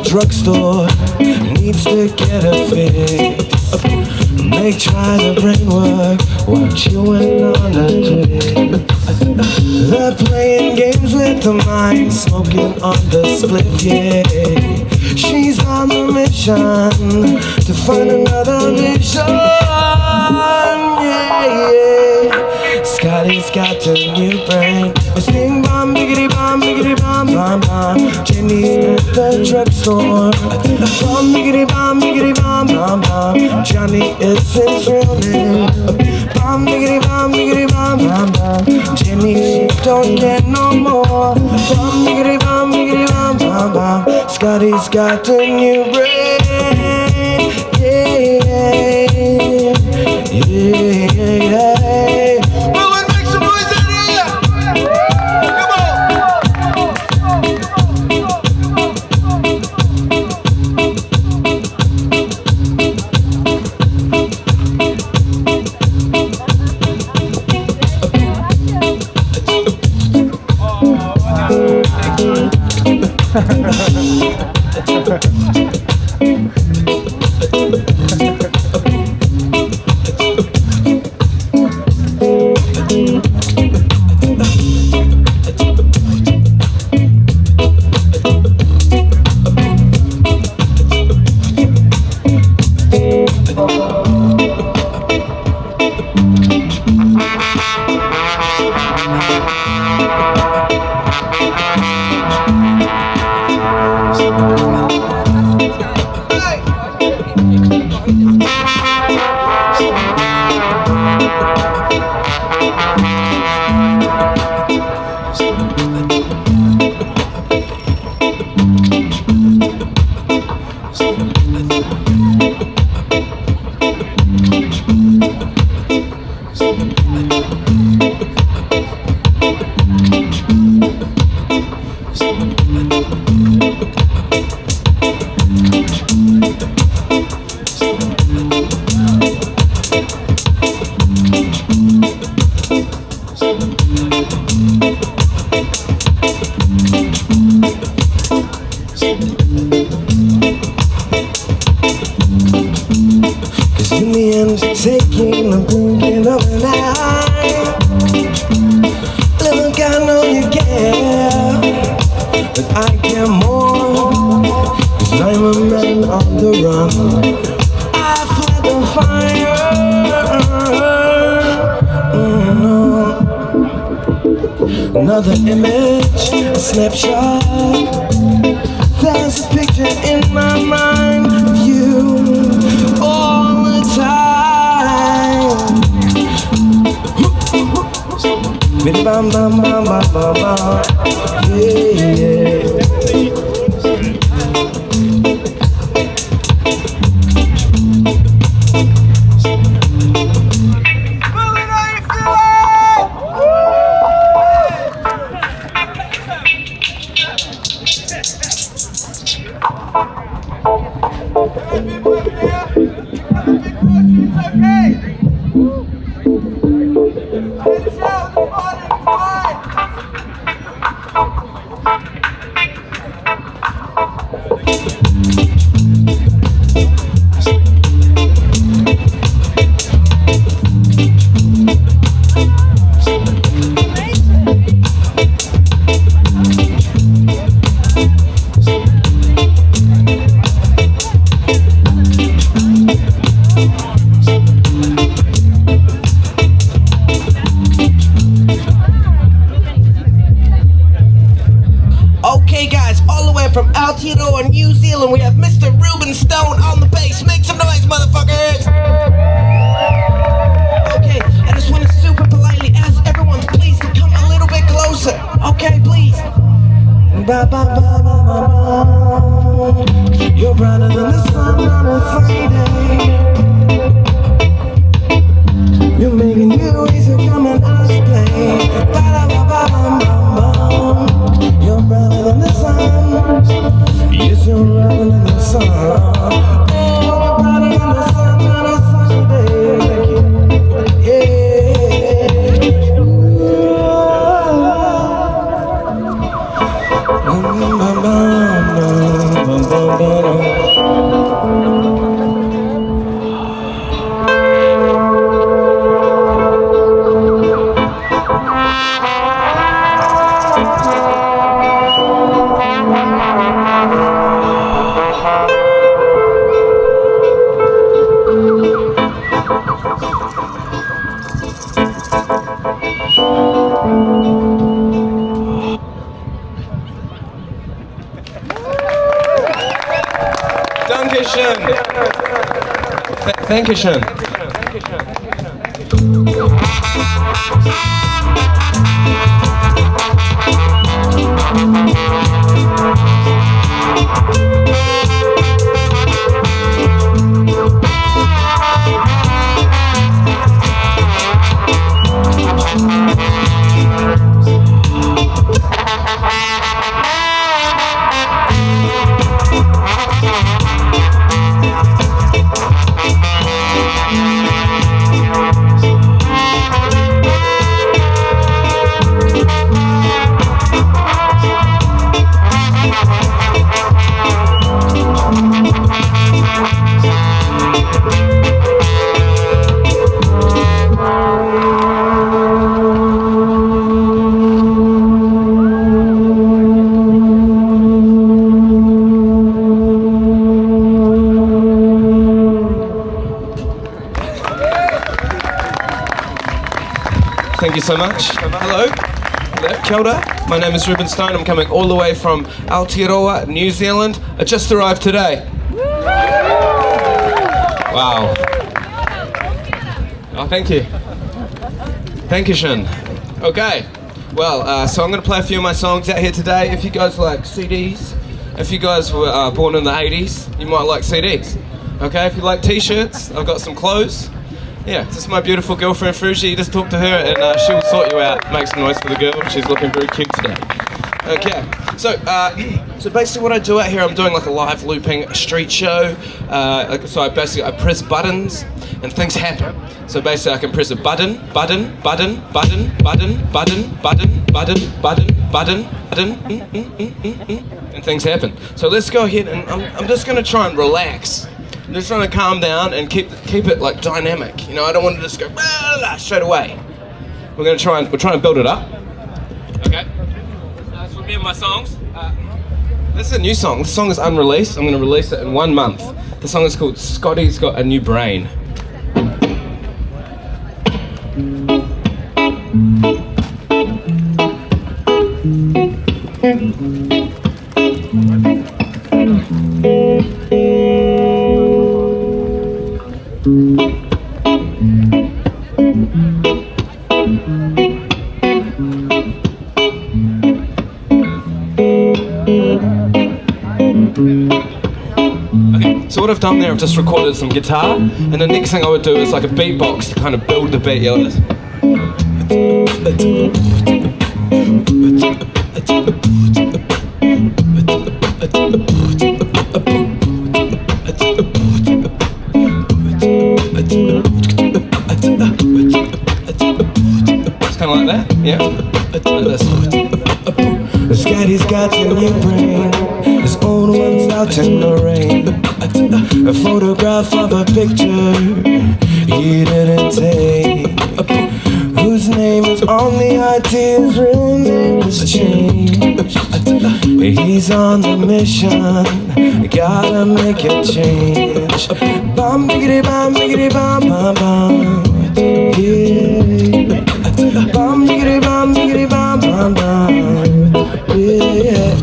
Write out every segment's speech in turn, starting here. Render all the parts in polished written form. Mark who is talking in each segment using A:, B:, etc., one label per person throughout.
A: Drugstore needs to get a fix. They try the brain work while chewing on a twist. They're playing games with the mind, smoking on the split, yeah. She's on the mission to find another vision, yeah. Scotty's got a new brain. Sing bomb, biggity bomb, bomb, bomb. Jenny's at the drugstore. Bomb, biggity bomb, bomb, bomb. Johnny is his real name. Bomb, biggity bomb, bomb. Jenny don't get no more. Bomb, biggity bomb, bomb. Scotty's got a new brain. Yeah, yeah, yeah, yeah. Taking the blinking of an eye. Look, I know you care, but I care more, 'cause I'm a man on the run. I fled the fire. Another image, a snapshot. There's a picture in my mind of you all the time. Bam, bam, bam, bam, bam, bam. Yeah, yeah. Thank you, schön. Thank you so much. Hello. Kia ora. My name is Reuben Stone. I'm coming all the way from Aotearoa, New Zealand. I just arrived today. Wow. Oh, thank you. Thank you, Shin. Okay. Well, so I'm going to play a few of my songs out here today. If you guys like CDs, if you guys were born in the 80s, you might like CDs. Okay, if you like t-shirts, I've got some clothes. Yeah, this is my beautiful girlfriend Fruji. You just talk to her and she'll sort you out. Make some noise for the girl. She's looking very cute today. Okay, so basically what I do out here, I'm doing like a live looping street show. So I press buttons and things happen. So basically I can press a button, and things happen. So let's go ahead and I'm just going to try and relax. I'm just trying to calm down and keep it like dynamic. You know, I don't want to just go straight away. We're trying to build it up. Okay. So for me and my songs. This is a new song. This song is unreleased. I'm going to release it in 1 month. The song is called Scotty's Got a New Brain. Okay, so what I've done there, I've just recorded some guitar, and the next thing I would do is like a beatbox to kind of build the beat. Yeah, it's kind of like that, yeah? Like this.
B: Scotty's got a new brain. His old one's out in the rain. A photograph of a picture he didn't take. Whose name is on the ID, his real name has changed. He's on the mission, gotta make a change. Bam, biggity, bam, biggity, bam, bam, bam. Yeah. Bam, biggity, bam, biggity, bam, bam, bam. Yeah.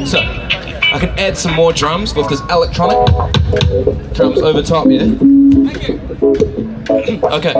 A: So, I can add some more drums with this electronic drums over top, yeah? Thank you. Okay.